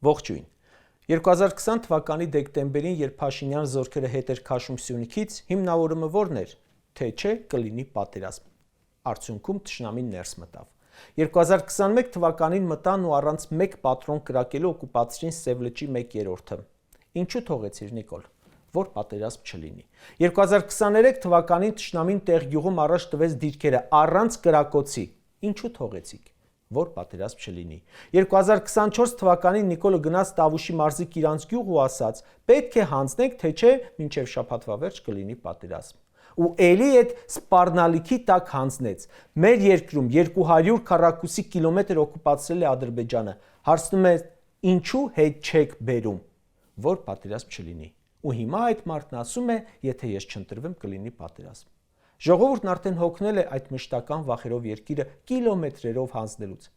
Ողջույն։ 2020 թվականի դեկտեմբերին, երբ Փաշինյան զորքերը հետ էր քաշում Սյունիքից, հիմնավորումը որն էր, թե չէ կլինի պատերազմ։ Արդյունքում թշնամին ներս մտավ։ 2021 թվականին մտան ու առանց մեկ պատրոն կրակելու օկուպացրին Սևլճի 1/3-ը։ Ինչու թողեցիր, Նիկոլ, որ պատերազմ չլինի։ 2023 թվականին թշնամին Տեղգյուղում առաջ տվեց դիրքերը առանց կրակոցի։ Ինչու թողեցիք, որ պատերազմ չլինի։ 2024 թվականին Նիկոլը գնաց Տավուշի մարզի Կիրանցգյուղ ու ասաց. պետք է հանձնենք, թե չէ մինչև շաբաթվա վերջ կլինի պատերազմ։ Ու էլի այդ սպառնալիքի տակ հանձնեց։ Մեր երկրում 200 քառակուսի կիլոմետր օկուպացրել է Ադրբեջանը։ Հարցնում է, ինչու հետ չեք բերում, որ պատերազմ չլինի։ Ու հիմա այդ մարդն ասում է, եթե ես չընտրվեմ, կլինի պատերազմ։ Ժողովուրդն արդեն հոգնել է այդ մշտական վախերով երկիրը կիլոմետրերով հանձնելուց։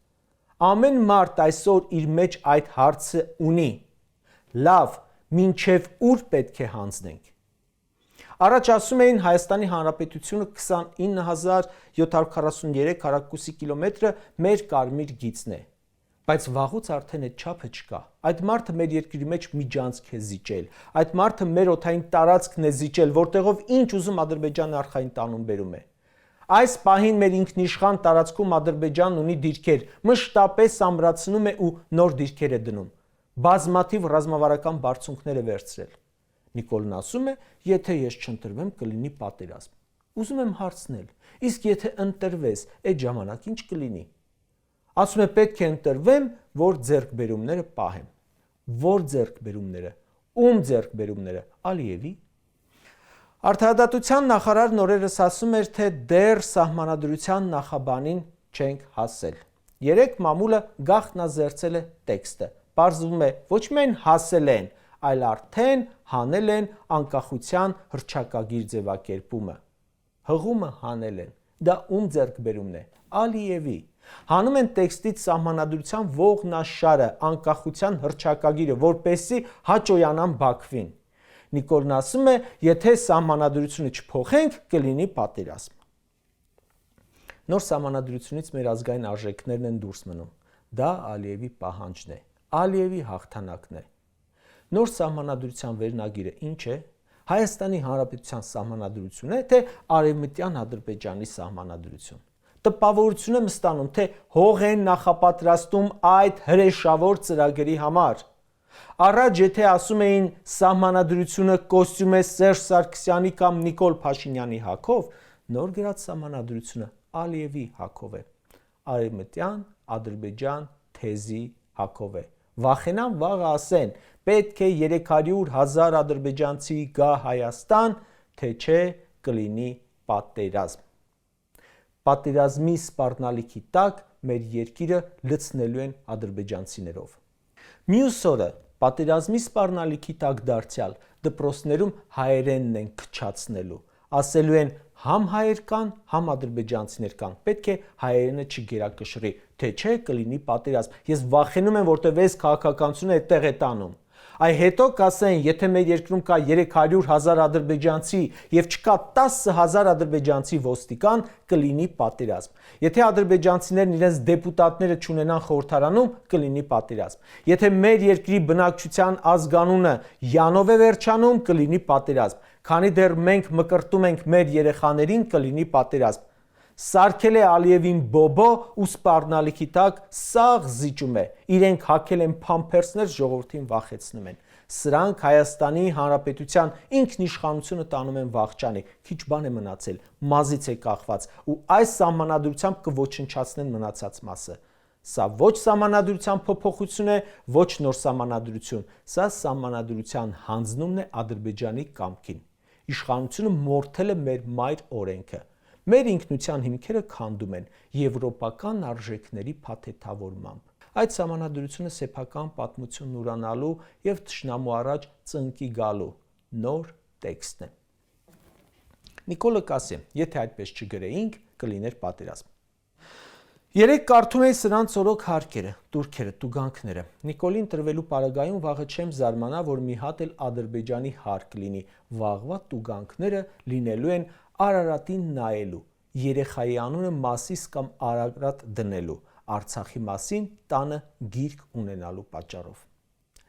Ամեն մարդ այսօր իր մեջ այդ հարցը ունի։ Լավ, մինչև ուր պետք է հանձնենք։ Առաջ ասում էին Հայաստանի Հանրապետությունը 29743 քառակուսի կիլոմետրը մեր կարմիր գիծն է, բայց վաղուց արդեն այդ չափը չկա։ Այդ մարդը մեր երկրի մեջ միջանցք է զիջել, այդ մարդը մեր օդային տարածքն է զիջել, որտեղով ինչ ուզում Ադրբեջանը արխային տանում բերում է։ Այս պահին մեր ինքնիշխան տարածքում Ադրբեջանն ունի դիրքեր, մշտապես ամրացնում է ու նոր դիրքեր է դնում, բազմաթիվ ռազմավարական բարձունքներ է վերցրել։ Նիկոլն ասում է, եթե ես չընտրվեմ, կլինի պատերազմ։ Ուզում եմ հարցնել, իսկ եթե ընտրվես, այդ ժամանակ ինչ կլինի։ Ասում է, պետք է ընտրվեմ, որ ձեռքբերումները պահեմ։ Որ ձեռքբերումները, ում ձեռքբերումները, Ալիևի։ Արդարադատության նախարարն օրերս ասում էր, թե դեռ սահմանադրության նախաբանին չենք հասել։ Երեկ մամուլը գաղտնազերծել է տեքստը։ Պարզվում է, ոչ միայն հասել են, այլ արդեն հանել են անկախության հռչակագիր ձևակերպումը։ Հղումը հանել են։ Դա ում ձեռքբերումն է, Ալիևի։ Հանում են տեքստից սահմանադրության ողնաշարը, անկախության հռչակագիրը, որպեսզի հաճոյանան Բաքվին։ Նիկոլն ասում է, եթե սահմանադրությունը չփոխենք, կլինի պատերազմ։ Նոր սահմանադրությունից մեր ազգային արժեքներն են դուրս մնում։ Դա Ալիևի պահանջն է, Ալիևի հաղթանակն է։ Նոր սահմանադրության վերնագիրը ինչ է։ Հայաստանի Հանրապետության սահմանադրություն է, թե Արևմտյան Ադրբեջանի սահմանադրություն։ Տպավորություն եմ ստանում, թե հող են նախապատրաստում այդ հրեշավոր ծրագրի համար։ Առաջ եթե ասում էին սահմանադրությունը կոստյում է Սերժ Սարգսյանի կամ Նիկոլ Փաշինյանի հագով, նոր գրած սահմանադրությունը Ալիևի հագով է։ Արևմտյան Ադրբեջան թեզի հագով է։ Վախենան վաղը ասեն, պետք է 300,000 ադրբեջանցի գա Հայաստան, թե չէ կլինի պատերազմ։ Պատերազմի սպառնալիքի տակ մեր երկիրը լցնելու են ադրբեջանցիներով։ Մյուս օրը պատերազմի սպառնալիքի տակ դարձյալ դպրոցներում հայերենն են քչացնելու։ Ասելու են համ հայեր կան, համ ադրբեջանցիներ կան, պետք է հայերենը չգերակշռի, թե չէ կլինի պատերազմ։ Ես վախենում եմ, որտեղ այս քաղաքականությունը այդտեղ է տանում։ Այ հետո կասեն, եթե մեր երկրում կա 300,000 ադրբեջանցի եւ չկա 10,000 ադրբեջանցի ոստիկան, կլինի պատերազմ։ Եթե ադրբեջանցիներն իրենց դեպուտատները չունենան խորհրդարանում, կլինի պատերազմ։ Եթե մեր երկրի բնակչության ազգանունը յանով է վերջանում, կլինի պատերազմ։ Քանի դեռ մենք մկրտում ենք մեր երեխաներին, կլինի պատերազմ։ Սարքել է Ալիևին բոբո ու սպառնալիքի տակ սաղ զիջում է։ Իրենք հագել են փամփերսներ, ժողովրդին վախեցնում են։ Սրանք Հայաստանի Հանրապետության ինքնիշխանությունը տանում են վախճանի։ Քիչ բան է մնացել, մազից է կախված ու այս սահմանադրությամբ կոչնչացնեն մնացած մասը։ Սա ոչ սահմանադրության փոփոխություն է, ոչ նոր սահմանադրություն։ Սա սահմանադրության հանձնումն է Ադրբեջանի կամքին։ Իշխանությունը մորթել է մեր մայր օրենքը։ Մեր ինքնության հիմքերը քանդում են եվրոպական արժեքների փաթեթավորմամբ։ Այդ սահմանադրությունը սեփական պատմությունն ուրանալու եւ թշնամու առաջ ծնկի գալու նոր տեքստն է։ Նիկոլը կասի, եթե այդպես չգրեինք, կլիներ պատերազմ։ Երեք կարդում էի սրանց օրոք հարկերը, տուրքերը, տուգանքները։ Նիկոլին տրվելու պարագայում վաղը չեմ զարմանա, որ մի հատ էլ Ադրբեջանի հարկ լինի։ Վաղվա տուգանքները լինելու են Արարատին նայելու, երեխայի անունը Մասիս կամ Արարատ դնելու, Արցախի մասին տանը գիրք ունենալու պատճառով։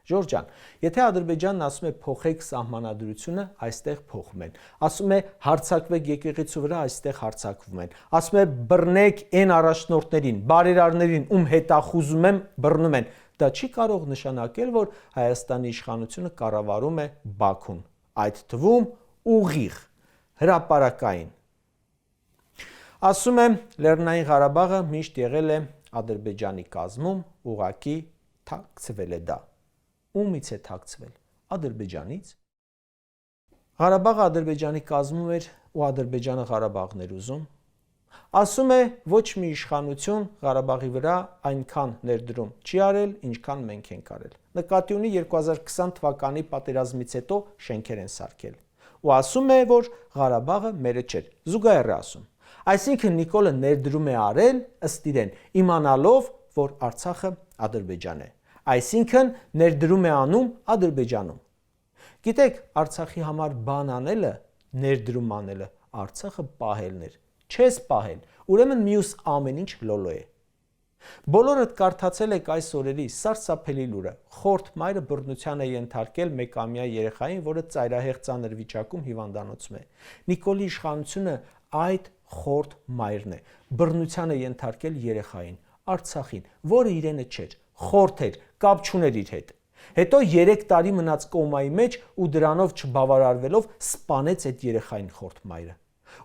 Ժորժ ջան, եթե Ադրբեջանն ասում է փոխեք սահմանադրությունը, այստեղ փոխում են։ Ասում է հարձակվեք եկեղեցու վրա, այստեղ հարձակվում են։ Ասում է բռնեք այն առաջնորդներին, բարերարներին, ում հետախուզում եմ, բռնում են։ Դա չի կարող նշանակել, որ Հայաստանի իշխանությունը կառավարում է Բաքուն, այդ թվում ուղիղ, հրապարակային։ Ասում է Լեռնային Ղարաբաղը միշտ եղել է Ադրբեջանի կազմում, ուղղակի թաքցվել է դա։ Ումից է թաքցվել, Ադրբեջանից։ Ղարաբաղը Ադրբեջանի կազմում էր ու Ադրբեջանը Ղարաբաղն էր ուզում։ Ասում է ոչ մի իշխանություն Ղարաբաղի վրա այնքան ներդրում չի արել, ինչքան մենք ենք արել։ Նկատի ունի 2020 թվականի պատերազմից հետո շենքեր են սարքել։ Ու ասում է, որ Ղարաբաղը մերը չէր, զուգահեռ է ասում։ Այսինքն Նիկոլը ներդրում է արել ըստ իրեն, իմանալով, որ Արցախը Ադրբեջան է։ Այսինքն ներդրում է անում Ադրբեջանում։ Գիտեք, Արցախի համար բան անելը, ներդրում անելը, Արցախը պահելն էր։ Չես պահել, ուրեմն մյուս ամեն ինչ լոլո է։ Բոլորդ կարդացել եք այս օրերի սարսափելի լուրը։ Խորթ մայրը բռնության է ենթարկել մեկամյա երեխային, որը ծայրահեղ ծանր վիճակում հիվանդանոցում է։ Նիկոլի իշխանությունը այդ խորթ մայրն է։ Բռնության է ենթարկել երեխային, Արցախին, որը իրենը չէր, խորթ էր, կապ չուներ իր հետ։ Հետո 3 տարի մնաց կոմայի մեջ ու դրանով չբավարարվելով սպանեց այդ երեխային խորթ մայրը։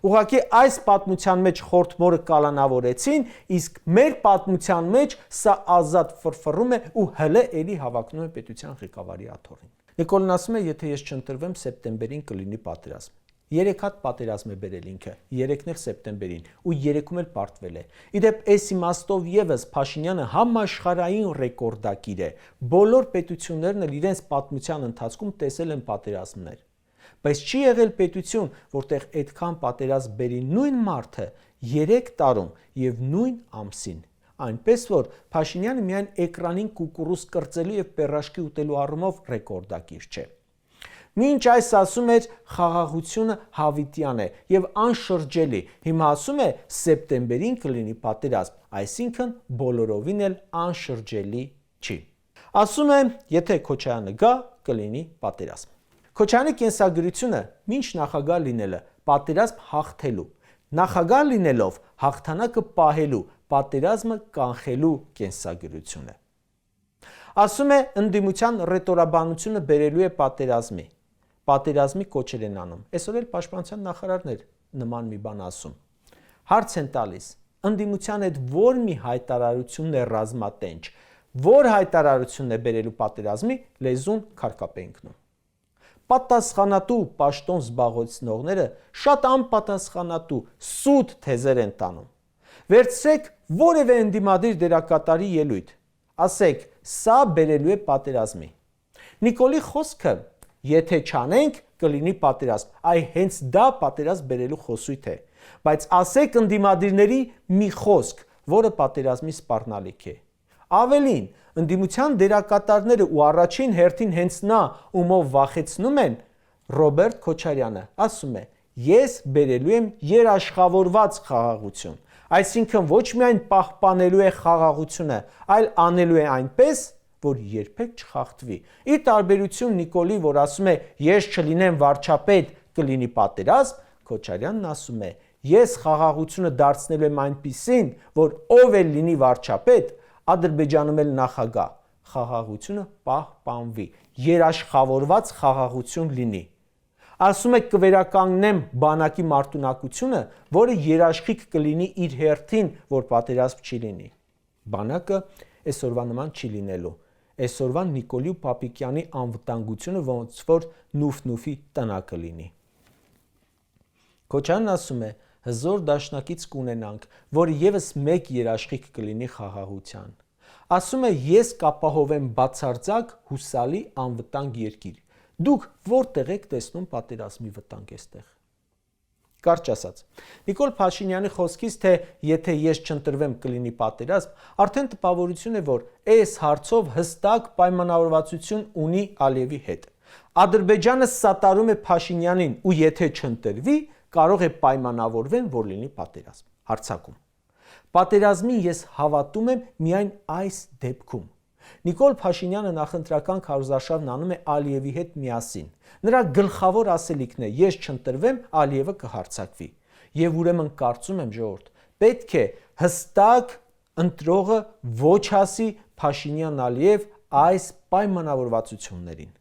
Ուղղակի այս պատմության մեջ խորթ մորը կալանավորեցին, իսկ մեր պատմության մեջ սա ազատ ֆրֆռում է ու հլը էլի հավակնում է պետության ղեկավարի աթոռին։ Նիկոլն ասում է, եթե ես չընտրվեմ, սեպտեմբերին կլինի պատերազմ։ 3 հատ պատերազմ է բերել ինքը, 3-ն էլ սեպտեմբերին, ու 3-ում էլ պարտվել է։ Իդեպ այս իմաստով եւս Փաշինյանը համաշխարհային ռեկորդակիր է։ Բոլոր պետություններն էլ իրենց պատմության ընթացքում տեսել են պատերազմներ։ Բայց չի եղել պետություն, որտեղ այդքան պատերազմ բերի նույն մարդը 3 տարում եւ նույն ամսին։ Այնպես որ Փաշինյանը միայն էկրանին կուկուռուզ կրծելու եւ պերաշկի ուտելու առումով ռեկորդակիր չէ։ Մինչ այս ասում էր խաղաղությունը հավիտյան է եւ անշրջելի, հիմա ասում է սեպտեմբերին կլինի պատերազմ, այսինքն բոլորովին էլ անշրջելի չի։ Ասում է, եթե Քոչարյանը գա, կլինի պատերազմ։ Քոչարյանի կենսագրությունը մինչ նախագահ լինելը պատերազմ հաղթելու, նախագահ լինելով հաղթանակը պահելու, պատերազմը կանխելու կենսագրություն է։ Ասում է ընդդիմության ռետորաբանությունը բերելու է պատերազմի կոչեր են անում։ Այսօր էլ պաշտպանության նախարարն էր նման մի բան ասում։ Հարց են տալիս, ընդդիմության հետ որ մի հայտարարությունն է ռազմատենչ, որ հայտարարությունն է բերելու պատերազմի, լեզուն քարկապ է ընկնում։ Պատասխանատու պաշտոն զբաղեցնողները շատ անպատասխանատու սուտ թեզեր են տանում։ Վերցրեք որևէ ընդդիմադիր դերակատարի ելույթ, ասեք, սա բերելու է պատերազմի։ Նիկոլի խոսքը, եթե չանենք, կլինի պատերազմ, այ հենց դա պատերազմ բերելու խոսույթ է, բայց ասեք ընդդիմադիրների մի խոսք, որը պատերազմի սպառնալիք է։ Ավելին, ընդդիմության դերակատարները ու առաջին հերթին հենց նա, ումով վախեցնում են, Ռոբերտ Քոչարյանը ասում է, ես բերելու եմ երաշխավորված խաղաղություն, այսինքն ոչ միայն պահպանելու է խաղաղությունը, այլ անելու է այնպես, որ երբեք չխախտվի։ Ի տարբերություն Նիկոլի, որ ասում է, ես չլինեմ վարչապետ, կլինի պատերազմ, Քոչարյանն ասում է, ես խաղաղությունը դարձնելու եմ այնպիսին, որ ով էլ լինի վարչապետ, Ադրբեջանում էլ նախագահ, խաղաղությունը պահպանվի, երաշխավորված խաղաղություն լինի։ Ասում է կվերականգնեմ բանակի մարտունակությունը, որը երաշխիք կլինի իր հերթին, որ պատերազմ չի լինի։ Բանակը այսօրվա նման չի լինելու։ Այսօրվա Նիկոլի ու Պապիկյանի անվտանգությունը ոնց որ նուֆ-նուֆի տնակը լինի։ Քոչարյանն ասում է, հզոր դաշնակից կունենանք, որը եւս մեկ երաշխիք կլինի խաղաղության։ Ասում է, ես կապահովեմ բացարձակ հուսալի անվտանգ երկիր։ Դուք որտեղ եք տեսնում պատերազմի վտանգ այստեղ։ Կարճ ասած, Նիկոլ Փաշինյանի խոսքից, թե եթե ես չընտրվեմ կլինի պատերազմ, արդեն տպավորություն է, որ այս հարցով հստակ պայմանավորվածություն ունի Ալիևի հետ։ Ադրբեջանը սատարում է Փաշինյանին ու եթե չընտրվի, կարող է պայմանավորվեն, որ լինի պատերազմ։ Հարձակում։ Պատերազմին ես հավատում եմ միայն այս դեպքում։ Նիկոլ Փաշինյանը նախընտրական քարոզարշավն անում է Ալիևի հետ միասին։ Նրա գլխավոր ասելիքն է՝ ես չընտրվեմ, Ալիևը կհարձակվի։ Եվ ուրեմն կարծում եմ, ժողովուրդ, պետք է հստակ ընտրողը ոչ ասի Փաշինյան-Ալիև այս պայմանավորվածություններին։